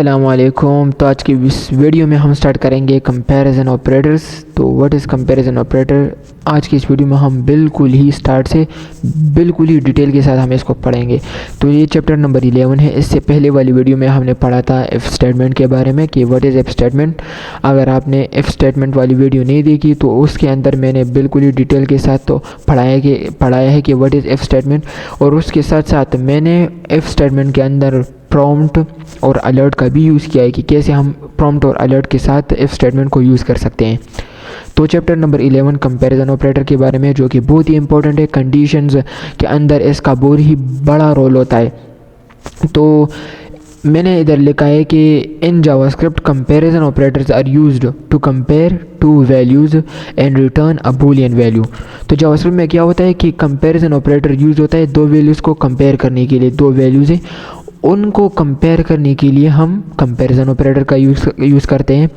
अस्सलामुअलैकुम। तो आज की इस वीडियो में हम स्टार्ट करेंगे कंपैरिजन ऑपरेटर्स। तो व्हाट इज़ कंपैरिजन ऑपरेटर, आज की इस वीडियो में हम बिल्कुल ही स्टार्ट से बिल्कुल ही डिटेल के साथ हम इसको पढ़ेंगे। तो ये चैप्टर नंबर 11 है। इससे पहले वाली वीडियो में हमने पढ़ा था इफ़ स्टेटमेंट के बारे में कि व्हाट इज़ इफ़ स्टेटमेंट। अगर आपने इफ़ स्टेटमेंट वाली वीडियो नहीं देखी तो उसके अंदर मैंने बिल्कुल ही डिटेल के साथ तो पढ़ाया है कि व्हाट इज़ इफ़ स्टेटमेंट, और उसके साथ साथ मैंने इफ़ स्टेटमेंट के अंदर प्रॉम्प्ट और अलर्ट का भी यूज़ किया है कि कैसे हम प्रॉम्प्ट और अलर्ट के साथ इफ़ स्टेटमेंट को यूज़ कर सकते हैं। तो चैप्टर नंबर 11 कंपैरिजन ऑपरेटर के बारे में, जो कि बहुत ही इंपॉर्टेंट है। कंडीशंस के अंदर इसका बहुत ही बड़ा रोल होता है। तो मैंने इधर लिखा है कि in JavaScript comparison operators are used to compare two values and return a boolean value. तो जावास्क्रिप्ट में क्या होता है कि कंपैरिजन ऑपरेटर यूज होता है दो वैल्यूज़ को कंपेयर करने के लिए। दो वैल्यूज़ हैं, उनको कंपेयर करने के लिए हम कंपैरिजन ऑपरेटर का यूज़ करते हैं।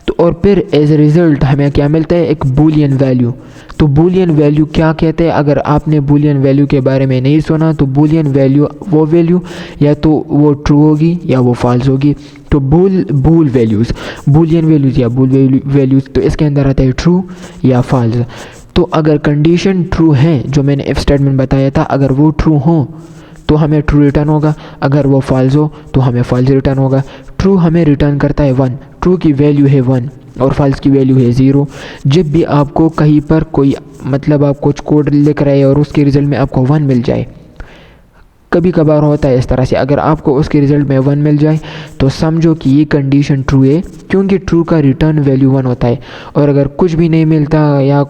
तो और फिर एज ए रिज़ल्ट हमें क्या मिलता है, एक बूलियन वैल्यू। तो बूलियन वैल्यू क्या कहते हैं? अगर आपने बूलियन वैल्यू के बारे में नहीं सुना तो बूलियन वैल्यू वो वैल्यू या तो वो ट्रू होगी या वो फॉल्स होगी। तो बूल वैल्यूज़, बूलियन वैल्यूज़ या बूल वैल्यूज़, तो इसके अंदर आता है ट्रू या फॉल्स। तो अगर कंडीशन ट्रू है, जो मैंने इफ स्टेटमेंट बताया था, अगर वो ट्रू हो तो हमें ट्रू रिटर्न होगा, अगर वो फॉल्स हो तो हमें फॉल्स रिटर्न होगा। ट्रू हमें रिटर्न करता है 1, ट्रू की वैल्यू है 1 और फॉल्स की वैल्यू है 0। जब भी आपको कहीं पर कोई मतलब आप कुछ कोड लिख रहे हैं और उसके रिज़ल्ट में आपको 1 मिल जाए, कभी कभार होता है इस तरह से, अगर आपको उसके रिज़ल्ट में 1 मिल जाए तो समझो कि ये कंडीशन ट्रू है, क्योंकि ट्रू का रिटर्न वैल्यू 1 होता है। और अगर कुछ भी नहीं मिलता या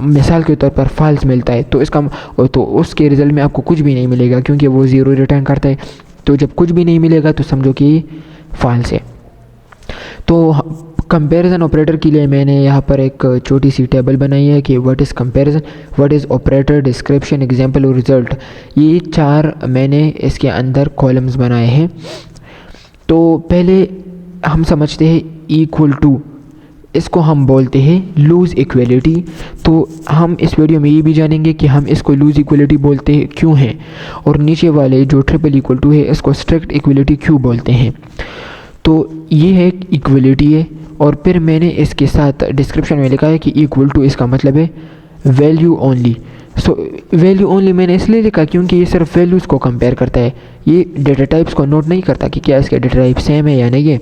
मिसाल के तौर पर फॉल्स मिलता है तो उसके रिज़ल्ट में आपको कुछ भी नहीं मिलेगा, क्योंकि वो 0 रिटर्न करता है। तो जब कुछ भी नहीं मिलेगा तो समझो कि फॉल्स है। तो कंपैरिजन ऑपरेटर के लिए मैंने यहाँ पर एक छोटी सी टेबल बनाई है कि what is comparison, what is operator, description, example और रिज़ल्ट। ये 4 मैंने इसके अंदर कॉलम्स बनाए हैं। तो पहले हम समझते हैं इक्वल टू, इसको हम बोलते हैं लूज़ इक्वलिटी। तो हम इस वीडियो में ये भी जानेंगे कि हम इसको लूज़ इक्वलिटी बोलते हैं क्यों हैं, और नीचे वाले जो ट्रिपल इक्वल टू है इसको स्ट्रिक्ट इक्वलिटी क्यों बोलते हैं। तो ये है इक्वलिटी है। और फिर मैंने इसके साथ डिस्क्रिप्शन में लिखा है कि इक्वल टू इसका मतलब है value only. So value only मैंने इसलिए लिखा क्योंकि ये सिर्फ वैल्यूज़ को कंपेयर करता है, ये डेटा टाइप्स को नोट नहीं करता कि क्या इसके डेटा टाइप सेम है या नहीं है।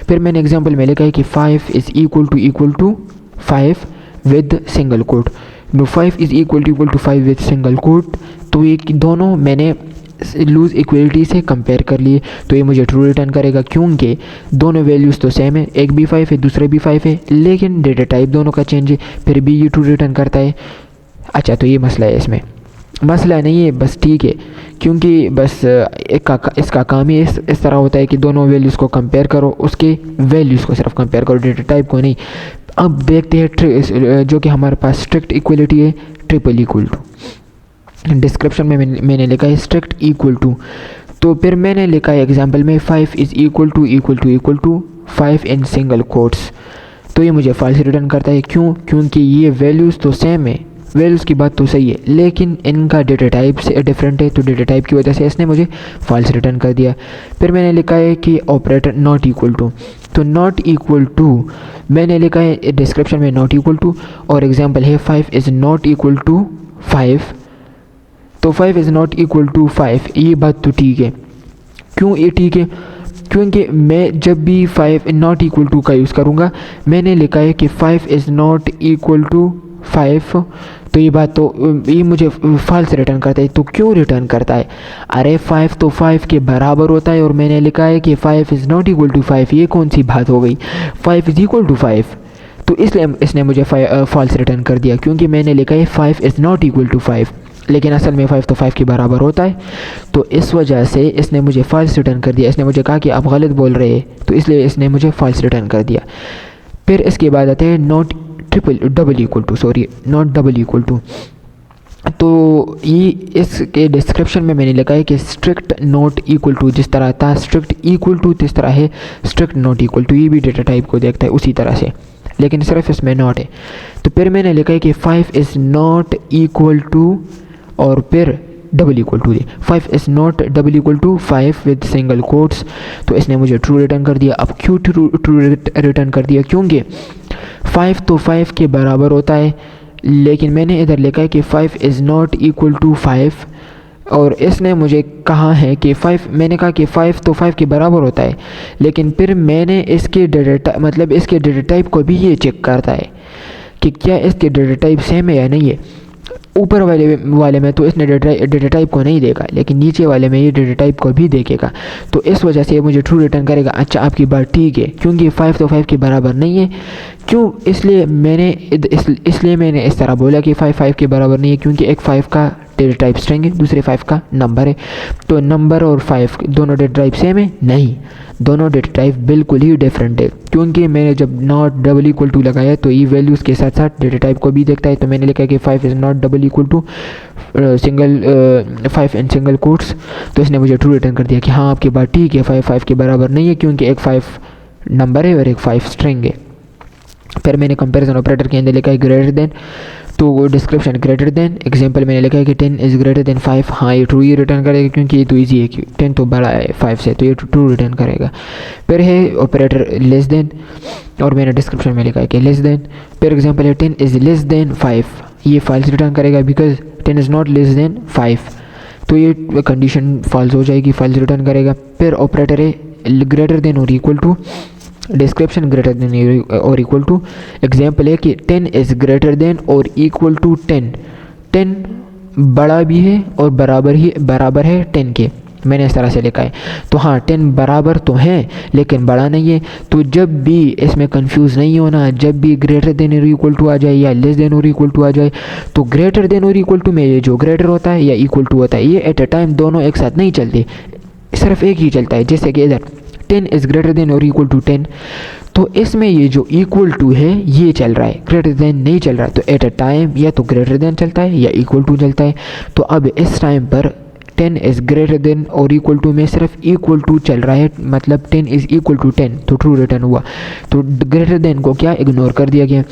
फिर मैंने एग्जांपल में लिखा है कि 5 is equal to 5 with single quote. No 5 is equal to 5 with single quote. तो ये दोनों मैंने लूज़ इक्वलिटी से कंपेयर कर लिए, तो ये मुझे ट्रू रिटर्न करेगा क्योंकि दोनों वैल्यूज़ तो सेम है, एक भी 5 है दूसरे भी 5 है, लेकिन डेटा टाइप दोनों का चेंज है, फिर भी ये ट्रू रिटर्न करता है। अच्छा, तो ये मसला है, इसमें मसला नहीं है, बस ठीक है, क्योंकि बस इसका काम ही इस तरह होता है कि दोनों वैल्यूज़ को कंपेयर करो, उसके वैल्यूज़ को सिर्फ कंपेयर करो, डेटा टाइप को नहीं। अब देखते हैं जो कि हमारे पास स्ट्रिक्ट इक्वलिटी है, ट्रिपल इक्वल टू। डिस्क्रिप्शन में मैंने लिखा है स्ट्रिक्ट इक्वल टू। तो फिर मैंने लिखा है एग्जाम्पल में 5 is equal to 5 in single quotes. तो ये मुझे फॉल्स रिटर्न करता है, क्यों? क्योंकि ये वैल्यूज़ तो सेम है, वैल्यूज़ की बात तो सही है, लेकिन इनका डेटा टाइप से डिफरेंट है, तो डेटा टाइप की वजह से इसने मुझे फॉल्स रिटर्न कर दिया। फिर मैंने लिखा है कि ऑपरेटर नॉट इक्वल टू। तो नॉट इक्वल टू मैंने लिखा है डिस्क्रिप्शन में नॉट इक्वल टू, और एग्जांपल है 5 इज़ नॉट इक्वल टू 5। तो 5 इज़ नॉट इक्वल टू 5, ये बात तो ठीक है। क्यों ये ठीक है? क्योंकि मैं जब भी 5 नॉट इक्वल टू का यूज़ करूँगा, मैंने लिखा है कि 5 इज़ नॉट इक्वल टू 5, तो ये बात तो ये मुझे फॉल्स रिटर्न करता है। तो क्यों रिटर्न करता है? अरे 5 तो 5 के बराबर होता है, और मैंने लिखा है कि 5 इज़ नॉट इक्वल टू 5, ये कौन सी बात हो गई? 5 इज़ इक्वल टू 5, तो इसलिए इसने मुझे फॉल्स रिटर्न कर दिया, क्योंकि मैंने लिखा है 5 इज़ नॉट इक्वल टू 5, लेकिन असल में 5 तो 5 के बराबर होता है। तो इस वजह से इसने मुझे फॉल्स रिटर्न कर दिया। इसने मुझे कहा कि आप गलत बोल रहे हैं, तो इसलिए इसने मुझे फॉल्स रिटर्न कर दिया। फिर इसके बाद आते हैं नॉट डबल इक्वल टू। तो ये इसके डिस्क्रिप्शन में मैंने लिखा है कि स्ट्रिक्ट नॉट इक्वल टू जिस तरह था स्ट्रिक्ट इक्वल टू, जिस तरह है स्ट्रिक्ट नॉट इक्वल टू, ये भी डेटा टाइप को देखता है उसी तरह से, लेकिन सिर्फ इसमें नॉट है। तो फिर मैंने लिखा है कि 5 इज़ नॉट इक्वल टू, और फिर डबल इक्वल टू दे, 5 is not double equal to 5 with single quotes, तो इसने मुझे ट्रू रिटर्न कर दिया। अब क्यों ट्रू रिटर्न कर दिया, क्योंकि 5 तो 5 के बराबर होता है, लेकिन मैंने इधर लिखा है कि 5 इज़ नॉट इक्वल टू 5, और इसने मुझे कहा है कि 5, मैंने कहा कि 5 तो 5 के बराबर होता है, लेकिन फिर मैंने इसके डेटा मतलब इसके डेटा टाइप को भी ये चेक करता है कि क्या इसके डेटा टाइप सेम है या नहीं है। ऊपर वाले में तो इसने डेटा टाइप को नहीं देखा, लेकिन नीचे वाले में ये डेटा टाइप को भी देखेगा, तो इस वजह से ये मुझे ट्रू रिटर्न करेगा। अच्छा, आपकी बात ठीक है, क्योंकि 5 तो 5 के बराबर नहीं है। क्यों? इसलिए मैंने इस तरह बोला कि 5 5 के बराबर नहीं है, क्योंकि एक 5 का डेटा टाइप स्ट्रिंग है, दूसरे 5 का नंबर है, तो नंबर और 5 दोनों डेटा टाइप सेम है? नहीं, दोनों डेटा टाइप बिल्कुल ही डिफरेंट है, क्योंकि मैंने जब नॉट डबल इक्वल टू लगाया तो ये वैल्यूज़ के साथ साथ डेटा टाइप को भी देखता है। तो मैंने लिखा कि 5 is not double equal to single 5 and single quotes, तो इसने मुझे ट्रू रिटर्न कर दिया कि हाँ आपकी बात ठीक है, 5 5 के बराबर नहीं है, क्योंकि एक 5 नंबर है और एक 5 स्ट्रिंग है। फिर मैंने कंपैरिजन ऑपरेटर के अंदर लिखा है ग्रेटर देन, तो वो डिस्क्रिप्शन ग्रेटर देन, एग्जांपल मैंने लिखा है कि 10 इज़ ग्रेटर देन 5, हाँ ये ट्रू ही रिटर्न करेगा, क्योंकि ये तो इजी है कि 10 तो बड़ा है 5 से, तो ये ट्रू रिटर्न करेगा। फिर है ऑपरेटर लेस देन, और मैंने डिस्क्रिप्शन में लिखा है कि लेस देन। फिर एग्जांपल है 10 इज़ लेस देन 5, ये फॉल्स रिटर्न करेगा because 10 is not less than 5, तो ये कंडीशन फॉल्स हो जाएगी, फॉल्स रिटर्न करेगा। फिर ऑपरेटर है ग्रेटर देन और equal to, description greater than और इक्वल टू, एग्जाम्पल है कि 10 इज़ ग्रेटर देन और इक्वल टू 10, 10 बड़ा भी है और बराबर है 10 के, मैंने इस तरह से लिखा है। तो हाँ 10 बराबर तो है लेकिन बड़ा नहीं है, तो जब भी इसमें कंफ्यूज नहीं होना, जब भी ग्रेटर देन और इक्वल टू आ जाए या लेस देन और इक्वल टू आ जाए, तो ग्रेटर देन और इक्वल टू में ये जो ग्रेटर होता है या इक्वल टू होता है, ये एट अ टाइम दोनों एक साथ नहीं चलते, सिर्फ एक ही चलता है। जैसे कि इधर 10 इज़ ग्रेटर देन और इक्वल टू 10, तो इसमें ये जो इक्वल टू है ये चल रहा है, ग्रेटर देन नहीं चल रहा है, तो एट अ टाइम या तो ग्रेटर देन चलता है या इक्वल टू चलता है। तो अब इस टाइम पर 10 इज़ ग्रेटर देन और इक्वल टू में सिर्फ इक्वल टू चल रहा है, मतलब 10 इज़ इक्वल टू 10, तो ट्रू रिटर्न हुआ। तो ग्रेटर देन को क्या इग्नोर कर दिया गया।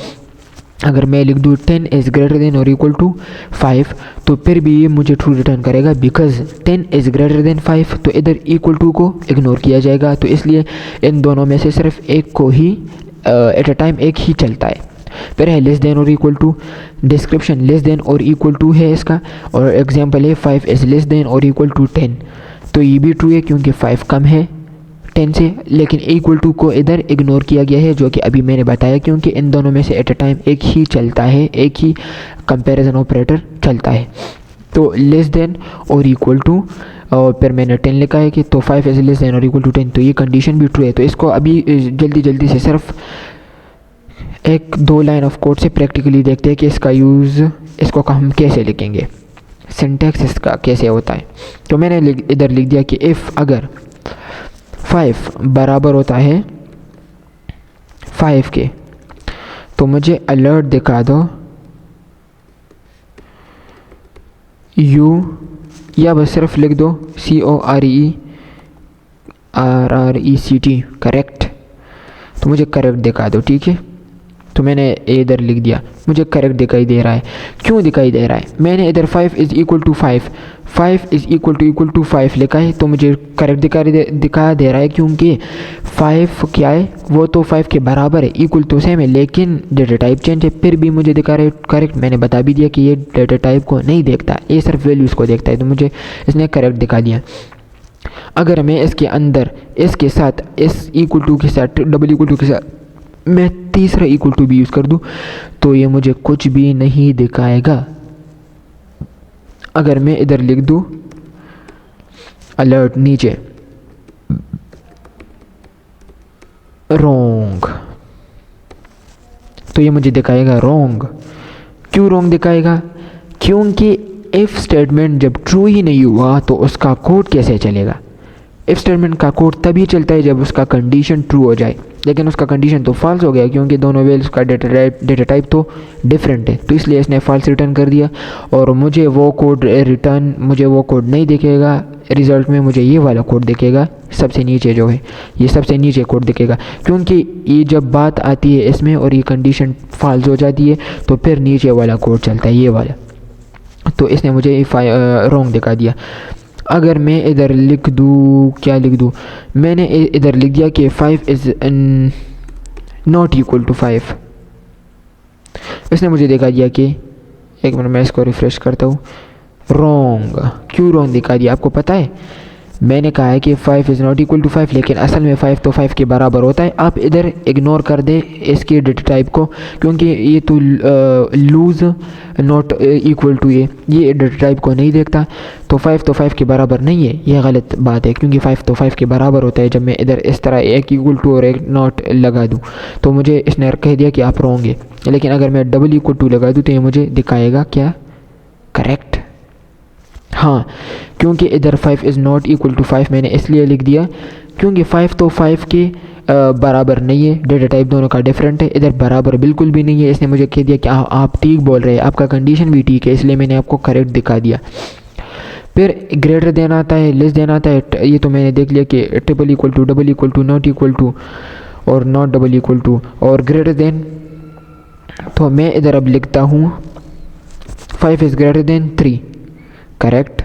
अगर मैं लिख दूँ 10 इज़ ग्रेटर देन और इक्वल टू 5, तो फिर भी ये मुझे ट्रू रिटर्न करेगा बिकॉज 10 इज़ ग्रेटर देन 5, तो इधर इक्वल टू को इग्नोर किया जाएगा, तो इसलिए इन दोनों में से सिर्फ एक को ही एट अ टाइम एक ही चलता है। फिर है लेस देन और equal to, description less than और इक्वल टू है इसका, और एग्जांपल है 5 इज़ लेस देन और इक्वल टू 10, तो ये भी ट्रू है क्योंकि 5 कम है 10 से, लेकिन इक्वल टू को इधर इग्नोर किया गया है, जो कि अभी मैंने बताया, क्योंकि इन दोनों में से एट अ टाइम एक ही चलता है, एक ही कंपैरिजन ऑपरेटर चलता है। तो लेस देन और इक्वल टू, और फिर मैंने 10 लिखा है कि तो 5 इज़ लेस देन और इक्वल टू 10, तो ये कंडीशन भी ट्रू है। तो इसको अभी जल्दी से सिर्फ एक दो लाइन ऑफ कोड से प्रैक्टिकली देखते हैं कि इसका यूज़, इसको हम कैसे लिखेंगे, सिंटैक्स इसका कैसे होता है। तो मैंने इधर लिख दिया कि इफ़ अगर 5 बराबर होता है 5 के, तो मुझे अलर्ट दिखा दो यू, या बस सिर्फ लिख दो CORECT, करेक्ट, तो मुझे करेक्ट दिखा दो, ठीक है। तो मैंने इधर लिख दिया, मुझे करेक्ट दिखाई दे रहा है। क्यों दिखाई दे रहा है? मैंने इधर 5 is equal to 5 is equal to 5 लिखा है, तो मुझे करेक्ट दिखा दे रहा है, क्योंकि 5 क्या है, वो तो 5 के बराबर है, इक्वल तो सेम है, लेकिन डेटा टाइप चेंज है, फिर भी मुझे दिखा रहा है करेक्ट। मैंने बता भी दिया कि ये डेटा टाइप को नहीं देखता, ये सिर्फ वैल्यूज़ को देखता है, तो मुझे इसने करेक्ट दिखा दिया। अगर मैं इसके अंदर इसके साथ इस इक्वल टू के साथ डबल इक्वल टू के साथ मैं तीसरा इक्वल टू भी यूज़ कर दूँ, तो ये मुझे कुछ भी नहीं दिखाएगा। अगर मैं इधर लिख दूँ अलर्ट नीचे रॉन्ग, तो ये मुझे दिखाएगा रॉन्ग। क्यों रॉन्ग दिखाएगा? क्योंकि इफ़ स्टेटमेंट जब ट्रू ही नहीं हुआ तो उसका कोड कैसे चलेगा? इफ़ स्टेटमेंट का कोड तभी चलता है जब उसका कंडीशन ट्रू हो जाए, लेकिन उसका कंडीशन तो फॉल्स हो गया, क्योंकि दोनों वैल्यूज़ का डेटा टाइप तो डिफरेंट है, तो इसलिए इसने फॉल्स रिटर्न कर दिया। और मुझे वो कोड नहीं दिखेगा रिज़ल्ट में, मुझे ये वाला कोड दिखेगा सबसे नीचे, जो है ये सबसे नीचे कोड दिखेगा, क्योंकि ये जब बात आती है इसमें और ये कंडीशन फॉल्स हो जाती है तो फिर नीचे वाला कोड चलता है, ये वाला। तो इसने मुझे रॉन्ग दिखा दिया। अगर मैं इधर लिख दूँ, क्या लिख दूँ, मैंने इधर लिख दिया कि 5 इज़ नॉट इक्वल टू 5, इसने मुझे दिखा दिया कि, एक मिनट मैं इसको रिफ़्रेश करता हूँ, रॉन्ग। क्यों रॉन्ग दिखा दिया आपको पता है? मैंने कहा है कि 5 इज़ नॉट इक्वल टू 5, लेकिन असल में 5 तो 5 के बराबर होता है। आप इधर इग्नोर कर दें इसके डेटा टाइप को, क्योंकि ये तो लूज़ नॉट इक्वल टू ये डेटा टाइप को नहीं देखता। तो 5 तो 5 के बराबर नहीं है, ये गलत बात है, क्योंकि 5 तो 5 के बराबर होता है। जब मैं इधर इस तरह एक इक्वल टू और एक नॉट लगा दूँ तो मुझे इसने कह दिया कि आप रॉन्ग है। लेकिन अगर मैं डबल इक्वल टू लगा दूँ तो ये मुझे दिखाएगा क्या, करेक्ट। हाँ, क्योंकि इधर 5 इज़ नॉट इक्वल टू 5 मैंने इसलिए लिख दिया क्योंकि 5 तो 5 के बराबर नहीं है, डेटा टाइप दोनों का डिफरेंट है। इधर बराबर बिल्कुल भी नहीं है। इसने मुझे कह दिया कि आप ठीक बोल रहे हैं, आपका कंडीशन भी ठीक है, इसलिए मैंने आपको करेक्ट दिखा दिया। फिर ग्रेटर देन आता है, लेस देन आता है, ये तो मैंने देख लिया कि triple equal to, double equal to, not equal to और नॉट डबल इक्वल टू और ग्रेटर देन। तो मैं इधर अब लिखता हूँ 5 इज़ ग्रेटर देन 3, करेक्ट।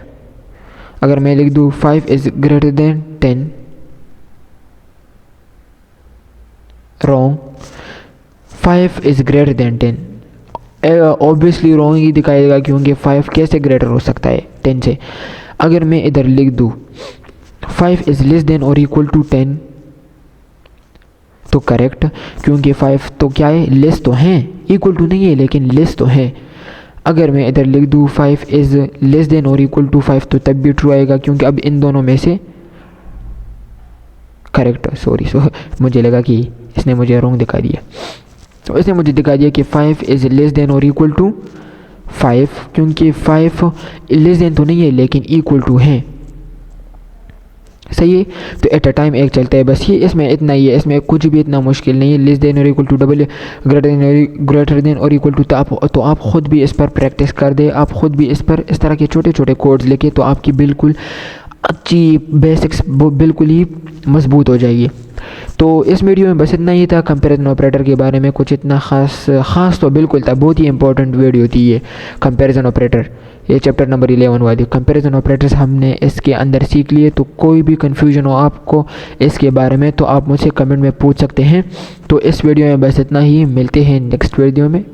अगर मैं लिख दूँ 5 is greater than 10, wrong. 5 is greater than 10, obviously wrong ही दिखाएगा, क्योंकि 5 कैसे ग्रेटर हो सकता है 10 से। अगर मैं इधर लिख दूँ 5 इज़ लेस देन और इक्वल टू 10, तो करेक्ट, क्योंकि 5 तो क्या है, लेस तो हैं, इक्वल टू नहीं है लेकिन लेस तो है। अगर मैं इधर लिख दूँ 5 इज़ लेस देन और इक्वल टू 5, तो तब भी ट्रू आएगा, क्योंकि अब इन दोनों में से करेक्ट, सॉरी मुझे लगा कि इसने मुझे रॉन्ग दिखा दिया। तो इसने मुझे दिखा दिया कि 5 इज़ लेस देन और इक्वल टू 5, क्योंकि 5 लेस देन तो नहीं है लेकिन इक्वल टू है, सही है। तो एट अ टाइम एक चलता है, बस ये इसमें इतना ही है, इसमें कुछ भी इतना मुश्किल नहीं है। लेस देन और equal to, double greater than और इक्वल टू, तो आप ख़ुद भी इस पर प्रैक्टिस कर दे, आप ख़ुद भी इस पर इस तरह के छोटे छोटे कोड्स लिखे, तो आपकी बिल्कुल अच्छी बेसिक्स बिल्कुल ही मजबूत हो जाएगी। तो इस वीडियो में बस इतना ही था कंपैरिजन ऑपरेटर के बारे में। कुछ इतना ख़ास तो बिल्कुल था, बहुत ही इंपॉर्टेंट वीडियो थी ये कंपैरिजन ऑपरेटर, ये चैप्टर नंबर 11 वाली कंपैरिजन ऑपरेटर्स हमने इसके अंदर सीख लिए। तो कोई भी कन्फ्यूजन हो आपको इसके बारे में तो आप मुझसे कमेंट में पूछ सकते हैं। तो इस वीडियो में बस इतना ही, मिलते हैं नेक्स्ट वीडियो में।